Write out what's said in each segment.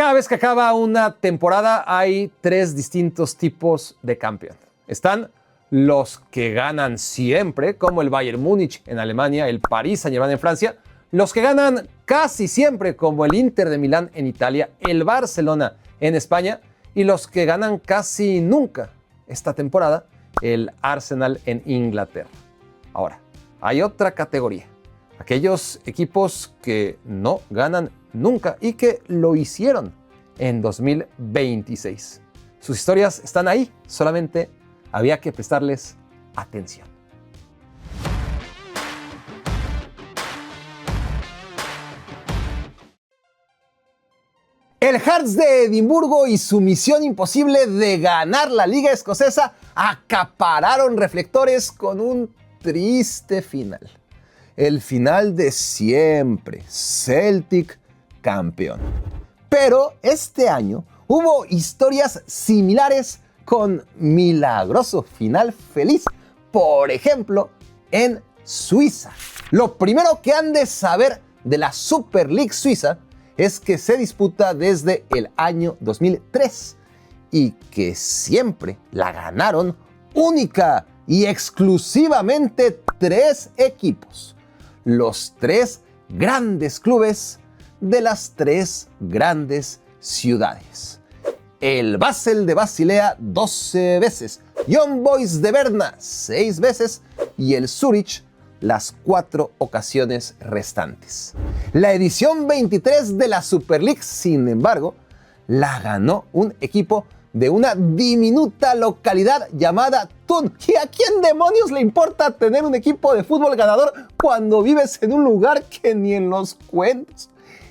Cada vez que acaba una temporada hay tres distintos tipos de campeón. Están los que ganan siempre, como el Bayern Múnich en Alemania, el Paris Saint-Germain en Francia, los que ganan casi siempre, como el Inter de Milán en Italia, el Barcelona en España, y los que ganan casi nunca esta temporada, el Arsenal en Inglaterra. Ahora, hay otra categoría, aquellos equipos que no ganan nunca y que lo hicieron en 2026. Sus historias están ahí, solamente había que prestarles atención. El Hearts de Edimburgo y su misión imposible de ganar la Liga Escocesa acapararon reflectores con un triste final. El final de siempre, Celtic campeón. Pero este año hubo historias similares con milagroso final feliz. Por ejemplo, en Suiza. Lo primero que han de saber de la Super League suiza es que se disputa desde el año 2003 y que siempre la ganaron única y exclusivamente tres equipos. Los tres grandes clubes de las tres grandes ciudades. El Basel de Basilea 12 veces, Young Boys de Berna 6 veces y el Zurich las 4 ocasiones restantes. La edición 23 de la Super League, sin embargo, la ganó un equipo de una diminuta localidad llamada Thun. ¿Y a quién demonios le importa tener un equipo de fútbol ganador cuando vives en un lugar que ni en los cuentos?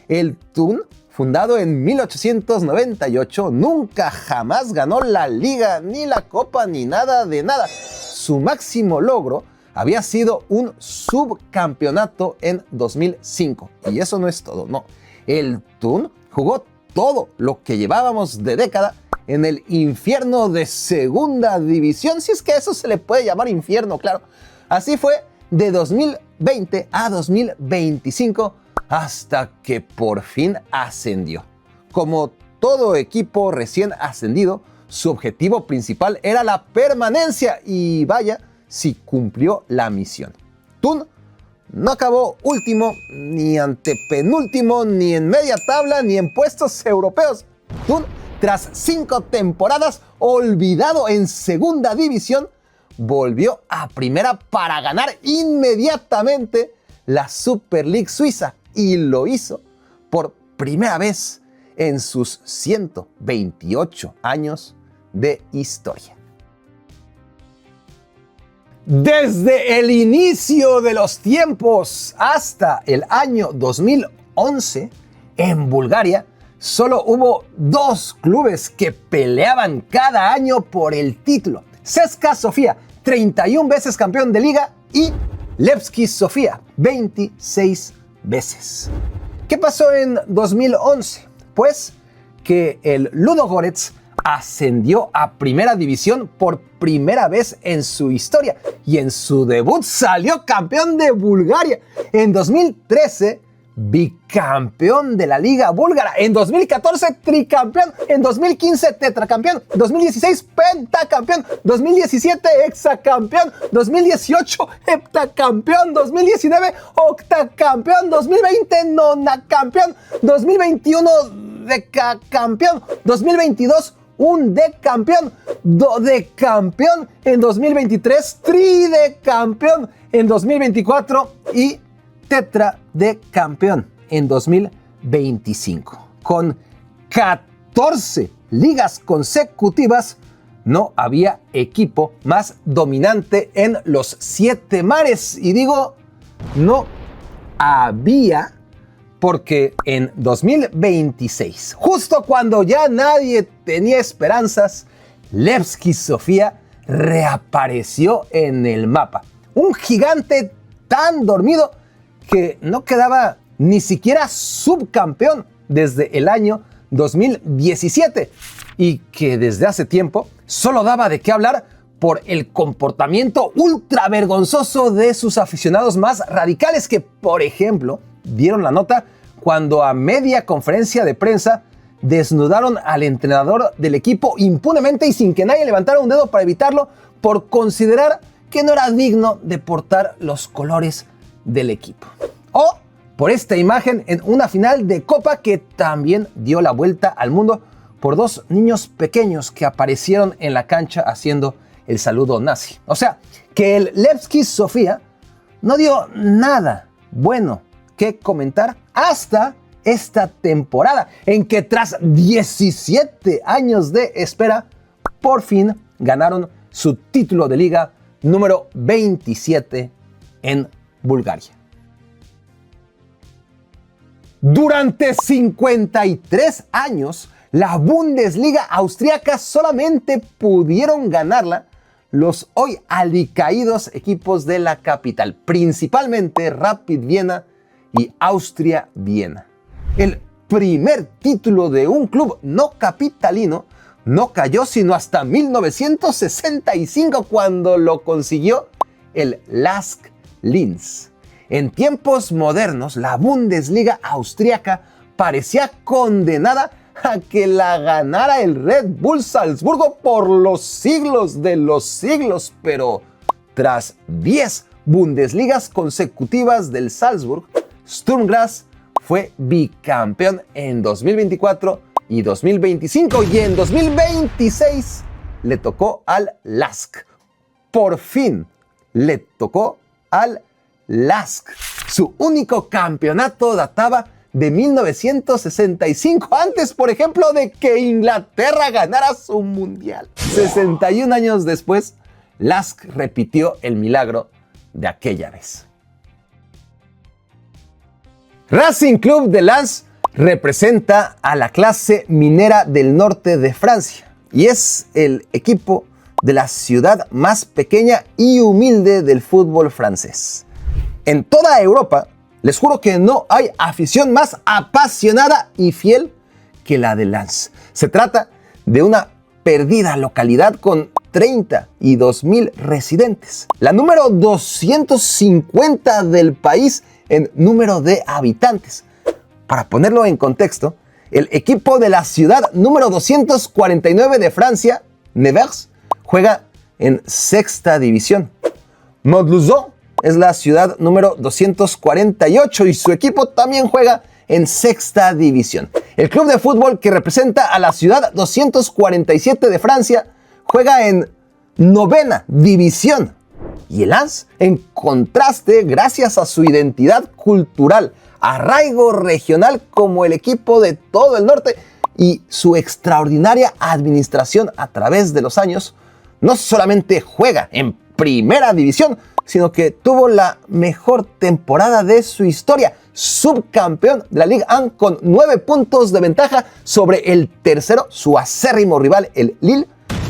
El Thun, fundado en 1898, nunca jamás ganó la liga, ni la copa, ni nada de nada. Su máximo logro había sido un subcampeonato en 2005. Y eso no es todo, no. El Thun jugó todo lo que llevábamos de década en el infierno de segunda división, si es que eso se le puede llamar infierno, claro. Así fue de 2020 a 2025 hasta que por fin ascendió. Como todo equipo recién ascendido, su objetivo principal era la permanencia y vaya si cumplió la misión. Thun no acabó último, ni antepenúltimo, ni en media tabla, ni en puestos europeos. Thun, tras 5 temporadas olvidado en segunda división, volvió a primera para ganar inmediatamente la Super League suiza y lo hizo por primera vez en sus 128 años de historia. Desde el inicio de los tiempos hasta el año 2011, en Bulgaria solo hubo 2 clubes que peleaban cada año por el título. CSKA Sofía, 31 veces campeón de liga, y Levski Sofía, 26 veces. ¿Qué pasó en 2011? Pues que el Ludogorets ascendió a primera división por primera vez en su historia y en su debut salió campeón de Bulgaria. En 2013, bicampeón de la Liga Búlgara. En 2014, tricampeón. En 2015, tetracampeón. 2016, pentacampeón. 2017, hexacampeón. 2018, heptacampeón. 2019, octacampeón. 2020, nonacampeón. 2021, decacampeón. 2022, un decampeón, dodecampeón en 2023, tridecampeón en 2024 y tetradecampeón en 2025. Con 14 ligas consecutivas, no había equipo más dominante en los 7 mares. Y digo, no había, porque en 2026, justo cuando ya nadie tenía esperanzas, Levski Sofía reapareció en el mapa. Un gigante tan dormido que no quedaba ni siquiera subcampeón desde el año 2017 y que desde hace tiempo solo daba de qué hablar por el comportamiento ultra vergonzoso de sus aficionados más radicales que, por ejemplo, dieron la nota cuando a media conferencia de prensa desnudaron al entrenador del equipo impunemente y sin que nadie levantara un dedo para evitarlo por considerar que no era digno de portar los colores del equipo. O por esta imagen en una final de Copa que también dio la vuelta al mundo por dos niños pequeños que aparecieron en la cancha haciendo el saludo nazi. O sea, que el Levski Sofía no dio nada bueno que comentar hasta esta temporada, en que tras 17 años de espera, por fin ganaron su título de liga número 27 en Bulgaria. Durante 53 años, la Bundesliga austriaca solamente pudieron ganarla los hoy alicaídos equipos de la capital, principalmente Rapid Viena y Austria Viena. El primer título de un club no capitalino no cayó sino hasta 1965, cuando lo consiguió el LASK Linz. En tiempos modernos, la Bundesliga austriaca parecía condenada a que la ganara el Red Bull Salzburgo por los siglos de los siglos, pero tras 10 Bundesligas consecutivas del Salzburg, Sturm Graz fue bicampeón en 2024 y 2025, y en 2026 le tocó al LASK. Por fin le tocó al LASK. Su único campeonato databa de 1965, antes, por ejemplo, de que Inglaterra ganara su mundial. 61 años después, LASK repitió el milagro de aquella vez. Racing Club de Lens representa a la clase minera del norte de Francia y es el equipo de la ciudad más pequeña y humilde del fútbol francés. En toda Europa, les juro que no hay afición más apasionada y fiel que la de Lens. Se trata de una perdida localidad con 32,000 residentes, la número 250 del país en número de habitantes. Para ponerlo en contexto, el equipo de la ciudad número 249 de Francia, Nevers, juega en sexta división. Montluçon es la ciudad número 248 y su equipo también juega en sexta división. El club de fútbol que representa a la ciudad 247 de Francia juega en novena división. Y el Lens, en contraste, gracias a su identidad cultural, arraigo regional como el equipo de todo el norte y su extraordinaria administración a través de los años, no solamente juega en primera división, sino que tuvo la mejor temporada de su historia, subcampeón de la Ligue 1 con 9 puntos de ventaja sobre el tercero, su acérrimo rival, el Lille,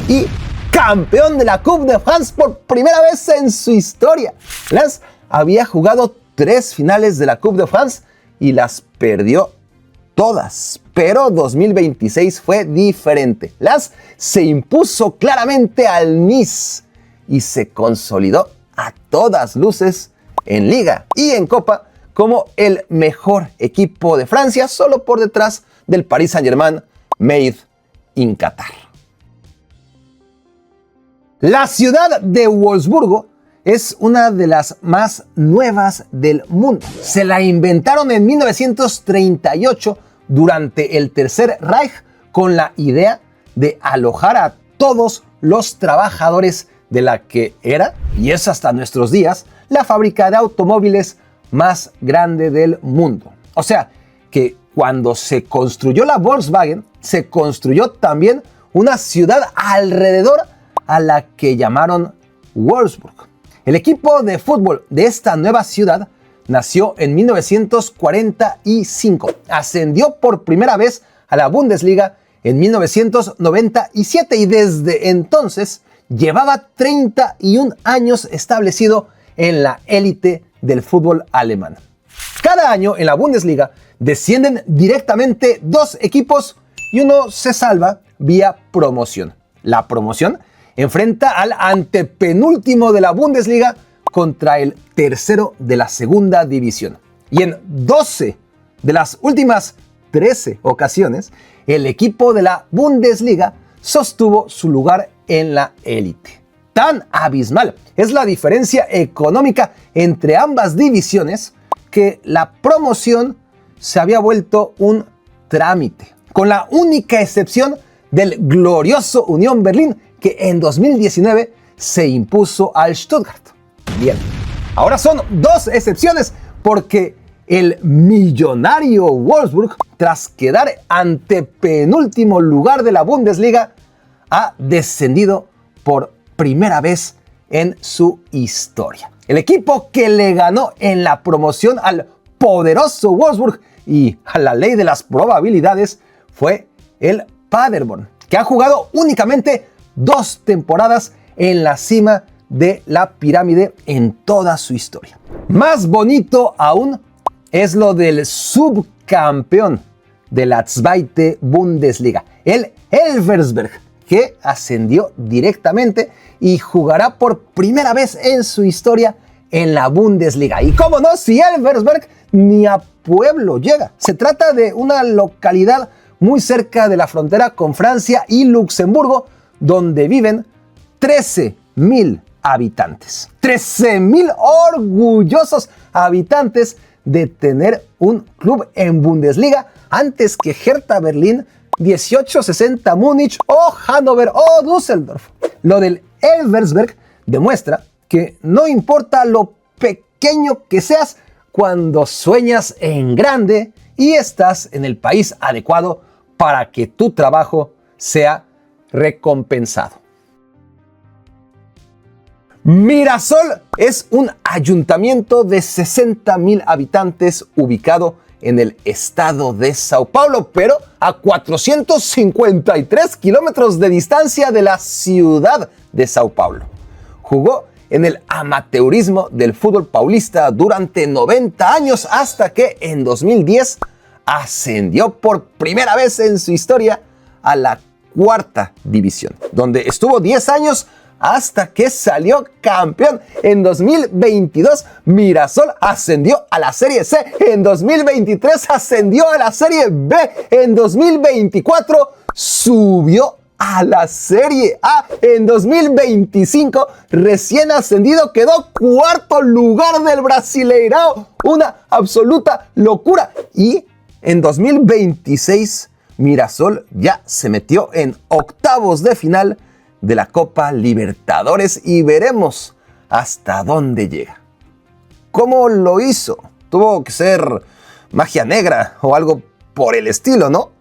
y campeón de la Coupe de France por primera vez en su historia. Lens había jugado 3 finales de la Coupe de France y las perdió todas, pero 2026 fue diferente. Lens se impuso claramente al Nice y se consolidó a todas luces en Liga y en Copa como el mejor equipo de Francia, solo por detrás del Paris Saint-Germain, made in Qatar. La ciudad de Wolfsburgo es una de las más nuevas del mundo. Se la inventaron en 1938 durante el Tercer Reich con la idea de alojar a todos los trabajadores de la que era, y es hasta nuestros días, la fábrica de automóviles más grande del mundo. O sea, que cuando se construyó la Volkswagen, se construyó también una ciudad alrededor a la que llamaron Wolfsburg. El equipo de fútbol de esta nueva ciudad nació en 1945. Ascendió por primera vez a la Bundesliga en 1997 y desde entonces llevaba 31 años establecido en la élite del fútbol alemán. Cada año en la Bundesliga descienden directamente 2 equipos y uno se salva vía promoción. La promoción enfrenta al antepenúltimo de la Bundesliga contra el tercero de la segunda división. Y en 12 de las últimas 13 ocasiones, el equipo de la Bundesliga sostuvo su lugar en la élite. Tan abismal es la diferencia económica entre ambas divisiones que la promoción se había vuelto un trámite, con la única excepción del glorioso Unión Berlín, que en 2019 se impuso al Stuttgart. Bien, ahora son dos excepciones porque el millonario Wolfsburg, tras quedar antepenúltimo lugar de la Bundesliga, ha descendido por primera vez en su historia. El equipo que le ganó en la promoción al poderoso Wolfsburg y a la ley de las probabilidades fue el Paderborn, que ha jugado únicamente 2 temporadas en la cima de la pirámide en toda su historia. Más bonito aún es lo del subcampeón de la Zweite Bundesliga, el Elversberg, que ascendió directamente y jugará por primera vez en su historia en la Bundesliga. Y cómo no, si Elversberg ni a pueblo llega. Se trata de una localidad muy cerca de la frontera con Francia y Luxemburgo, donde viven 13.000 habitantes. 13.000 orgullosos habitantes de tener un club en Bundesliga antes que Hertha Berlín, 1860 Múnich o Hannover o Düsseldorf. Lo del Elversberg demuestra que no importa lo pequeño que seas, cuando sueñas en grande y estás en el país adecuado para que tu trabajo sea recompensado. Mirasol es un ayuntamiento de 60.000 habitantes ubicado en el estado de Sao Paulo, pero a 453 kilómetros de distancia de la ciudad de Sao Paulo. Jugó en el amateurismo del fútbol paulista durante 90 años hasta que en 2010 ascendió por primera vez en su historia a la 4ª división, donde estuvo 10 años hasta que salió campeón. En 2022 Mirasol ascendió a la Serie C, en 2023 ascendió a la Serie B, en 2024 subió a la Serie A, en 2025 recién ascendido quedó 4º lugar del Brasileirao, una absoluta locura. Y en 2026 Mirasol ya se metió en octavos de final de la Copa Libertadores y veremos hasta dónde llega. ¿Cómo lo hizo? Tuvo que ser magia negra o algo por el estilo, ¿no?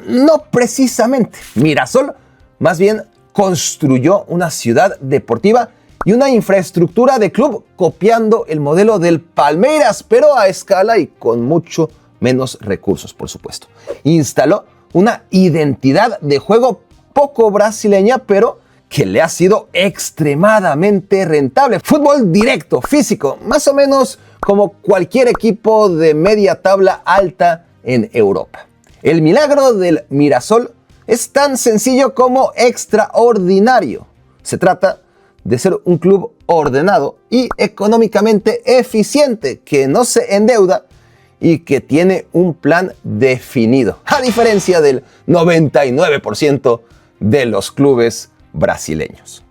No precisamente. Mirasol más bien construyó una ciudad deportiva y una infraestructura de club copiando el modelo del Palmeiras, pero a escala y con mucho menos recursos, por supuesto. Instaló una identidad de juego poco brasileña, pero que le ha sido extremadamente rentable. Fútbol directo, físico, más o menos como cualquier equipo de media tabla alta en Europa. El milagro del Mirasol es tan sencillo como extraordinario. Se trata de ser un club ordenado y económicamente eficiente, que no se endeuda y que tiene un plan definido, a diferencia del 99% de los clubes brasileños.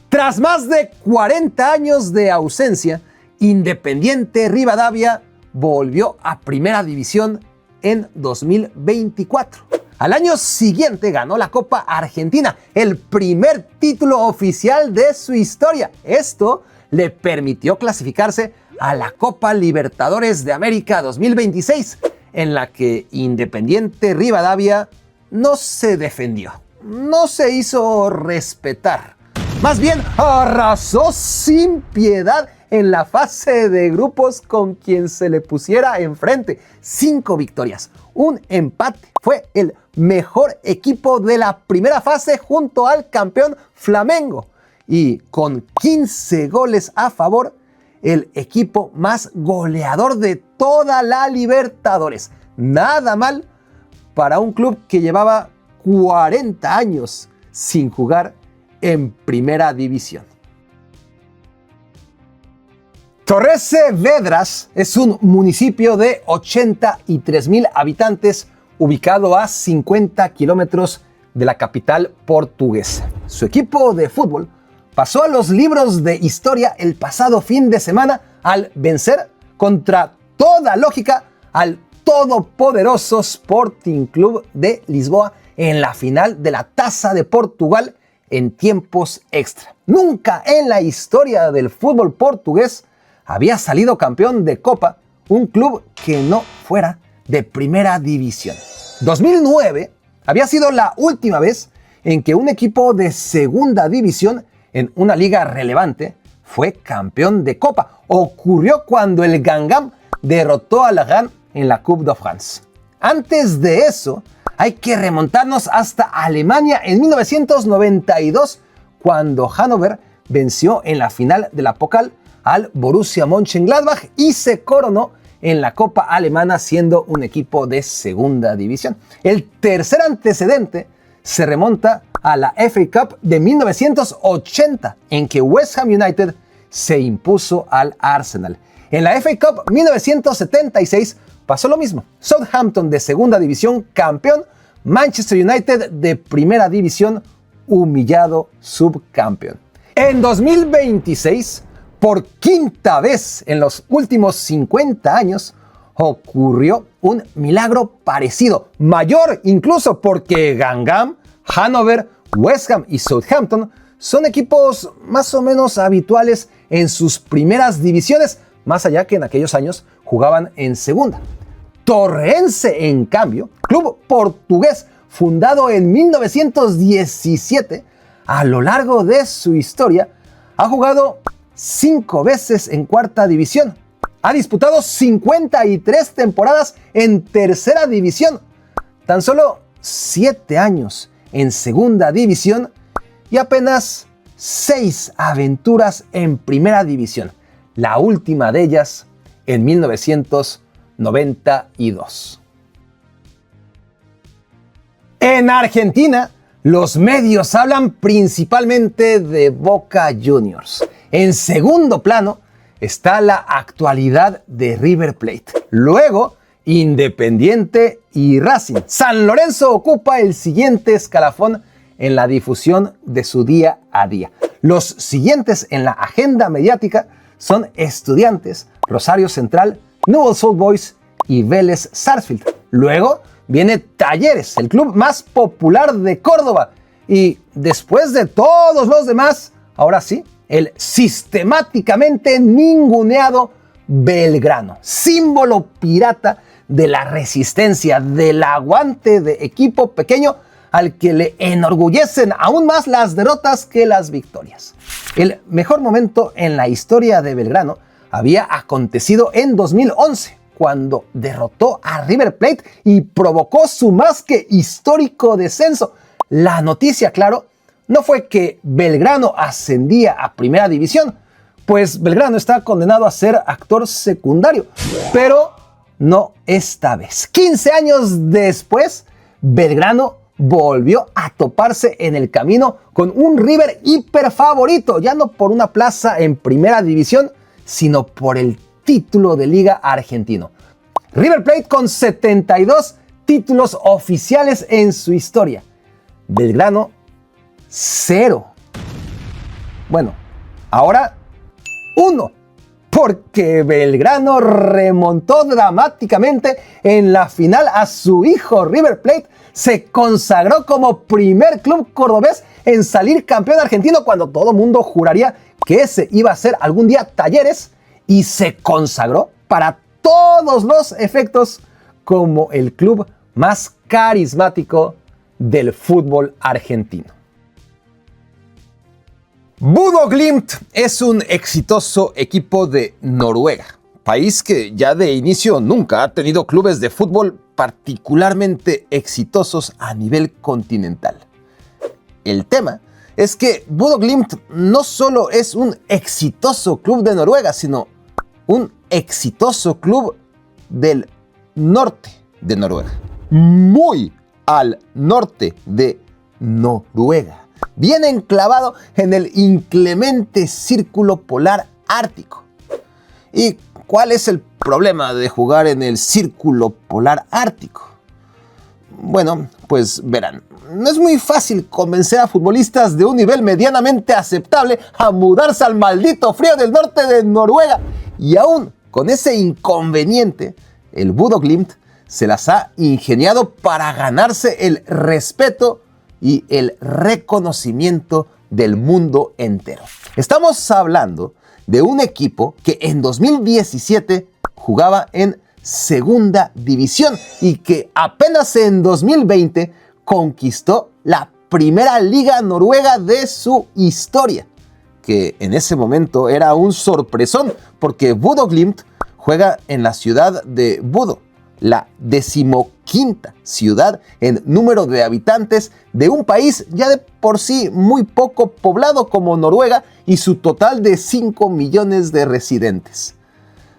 Tras más de 40 años de ausencia, Independiente Rivadavia volvió a Primera División en 2024. Al año siguiente ganó la Copa Argentina, el primer título oficial de su historia. Esto le permitió clasificarse a la Copa Libertadores de América 2026, en la que Independiente Rivadavia no se defendió, no se hizo respetar. Más bien arrasó sin piedad en la fase de grupos con quien se le pusiera enfrente. 5 victorias, un empate. Fue el mejor equipo de la primera fase junto al campeón Flamengo. Y con 15 goles a favor, el equipo más goleador de toda la Libertadores. Nada mal para un club que llevaba 40 años sin jugar en Primera División. Torrece Vedras es un municipio de 83,000 habitantes ubicado a 50 kilómetros de la capital portuguesa. Su equipo de fútbol pasó a los libros de historia el pasado fin de semana al vencer contra toda lógica al todopoderoso Sporting Club de Lisboa en la final de la Taça de Portugal en tiempos extra. Nunca en la historia del fútbol portugués había salido campeón de Copa un club que no fuera de primera división. 2009 había sido la última vez en que un equipo de segunda división en una liga relevante fue campeón de Copa. Ocurrió cuando el Guingamp derrotó al Rennes en la Coupe de France. Antes de eso, hay que remontarnos hasta Alemania en 1992, cuando Hannover venció en la final de la Pokal al Borussia Mönchengladbach y se coronó en la Copa Alemana siendo un equipo de segunda división. El tercer antecedente se remonta a la FA Cup de 1980, en que West Ham United se impuso al Arsenal. En la FA Cup 1976 pasó lo mismo. Southampton de segunda división campeón, Manchester United de primera división humillado subcampeón. En 2026, por quinta vez en los últimos 50 años, ocurrió un milagro parecido, mayor incluso porque Guingamp, Hannover, West Ham y Southampton son equipos más o menos habituales en sus primeras divisiones, más allá que en aquellos años jugaban en segunda. Torrense, en cambio, club portugués fundado en 1917, a lo largo de su historia ha jugado 5 veces en cuarta división. Ha disputado 53 temporadas en tercera división, tan solo 7 años en segunda división y apenas 6 aventuras en primera división, la última de ellas en 1992. En Argentina, los medios hablan principalmente de Boca Juniors. En segundo plano está la actualidad de River Plate. Luego, Independiente y Racing. San Lorenzo ocupa el siguiente escalafón en la difusión de su día a día. Los siguientes en la agenda mediática son Estudiantes, Rosario Central, Newell's Old Boys y Vélez Sarsfield. Luego viene Talleres, el club más popular de Córdoba. Y después de todos los demás, ahora sí, el sistemáticamente ninguneado Belgrano, símbolo pirata de la resistencia, del aguante de equipo pequeño al que le enorgullecen aún más las derrotas que las victorias. El mejor momento en la historia de Belgrano había acontecido en 2011, cuando derrotó a River Plate y provocó su más que histórico descenso. La noticia, claro, no fue que Belgrano ascendía a primera división, pues Belgrano está condenado a ser actor secundario, pero no esta vez. 15 años después, Belgrano volvió a toparse en el camino con un River hiper favorito, ya no por una plaza en primera división, sino por el título de Liga argentino. River Plate con 72 títulos oficiales en su historia. Belgrano, 0. Bueno, ahora 1. Porque Belgrano remontó dramáticamente en la final a su hijo River Plate. Se consagró como primer club cordobés en salir campeón argentino cuando todo el mundo juraría que ese iba a ser algún día Talleres, y se consagró para todos los efectos como el club más carismático del fútbol argentino. Bodø Glimt es un exitoso equipo de Noruega, país que ya de inicio nunca ha tenido clubes de fútbol particularmente exitosos a nivel continental. El tema es que Bodø Glimt no solo es un exitoso club de Noruega, sino un exitoso club del norte de Noruega, muy al norte de Noruega, bien enclavado en el inclemente círculo polar ártico. ¿Y cuál es el problema de jugar en el Círculo Polar Ártico? Bueno, pues verán, no es muy fácil convencer a futbolistas de un nivel medianamente aceptable a mudarse al maldito frío del norte de Noruega. Y aún con ese inconveniente, el Bodø Glimt se las ha ingeniado para ganarse el respeto y el reconocimiento del mundo entero. Estamos hablando de un equipo que en 2017 jugaba en Segunda División y que apenas en 2020 conquistó la primera liga noruega de su historia, que en ese momento era un sorpresón porque Bodø Glimt juega en la ciudad de Bodø, la 15ª ciudad en número de habitantes de un país ya de por sí muy poco poblado como Noruega y su total de 5 millones de residentes.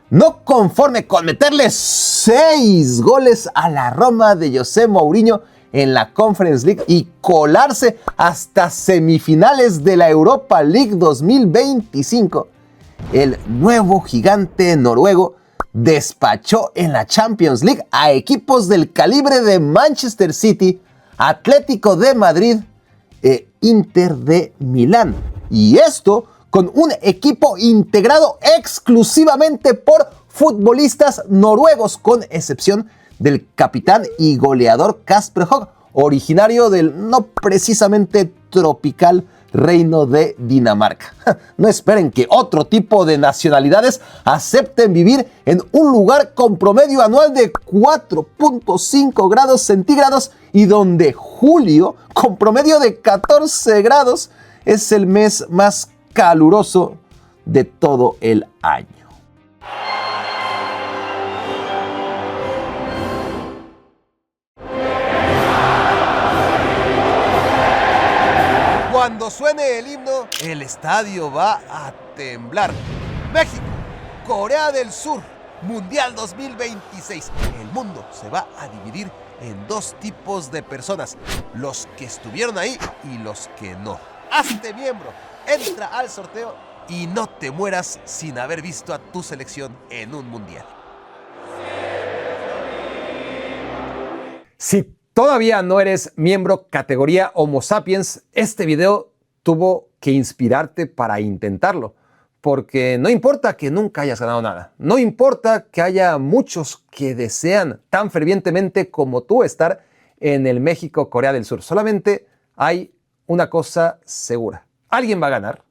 No conforme con meterle 6 goles a la Roma de José Mourinho en la Conference League y colarse hasta semifinales de la Europa League 2025, el nuevo gigante noruego despachó en la Champions League a equipos del calibre de Manchester City, Atlético de Madrid e Inter de Milán. Y esto con un equipo integrado exclusivamente por futbolistas noruegos, con excepción del capitán y goleador Kasper Høeg, originario del no precisamente tropical Reino de Dinamarca. No esperen que otro tipo de nacionalidades acepten vivir en un lugar con promedio anual de 4.5 grados centígrados y donde julio, con promedio de 14 grados, es el mes más caluroso de todo el año. Cuando suene el himno, el estadio va a temblar. México, Corea del Sur, Mundial 2026. El mundo se va a dividir en dos tipos de personas: los que estuvieron ahí y los que no. Hazte miembro, entra al sorteo y no te mueras sin haber visto a tu selección en un mundial. Si todavía no eres miembro categoría Homo Sapiens, este video tuvo que inspirarte para intentarlo. Porque no importa que nunca hayas ganado nada, no importa que haya muchos que desean tan fervientemente como tú estar en el México-Corea del Sur. Solamente hay una cosa segura: alguien va a ganar,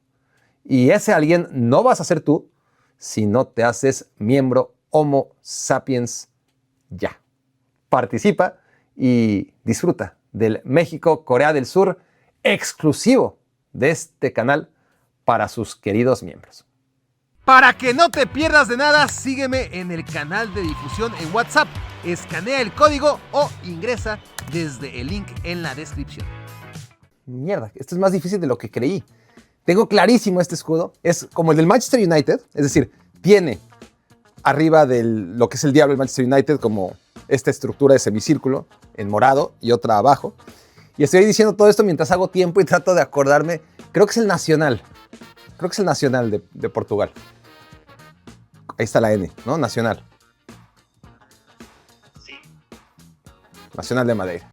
y ese alguien no vas a ser tú si no te haces miembro Homo Sapiens ya. Participa y disfruta del México-Corea del Sur exclusivo de este canal para sus queridos miembros. Para que no te pierdas de nada, sígueme en el canal de difusión en WhatsApp. Escanea el código o ingresa desde el link en la descripción. Mierda, esto es más difícil de lo que creí. Tengo clarísimo este escudo. Es como el del Manchester United, es decir, tiene arriba de lo que es el diablo del Manchester United como esta estructura de semicírculo en morado y otra abajo. Y estoy diciendo todo esto mientras hago tiempo y trato de acordarme. Creo que es el Nacional. Creo que es el Nacional de Portugal. Ahí está la N, ¿no? Nacional. Sí. Nacional de Madeira.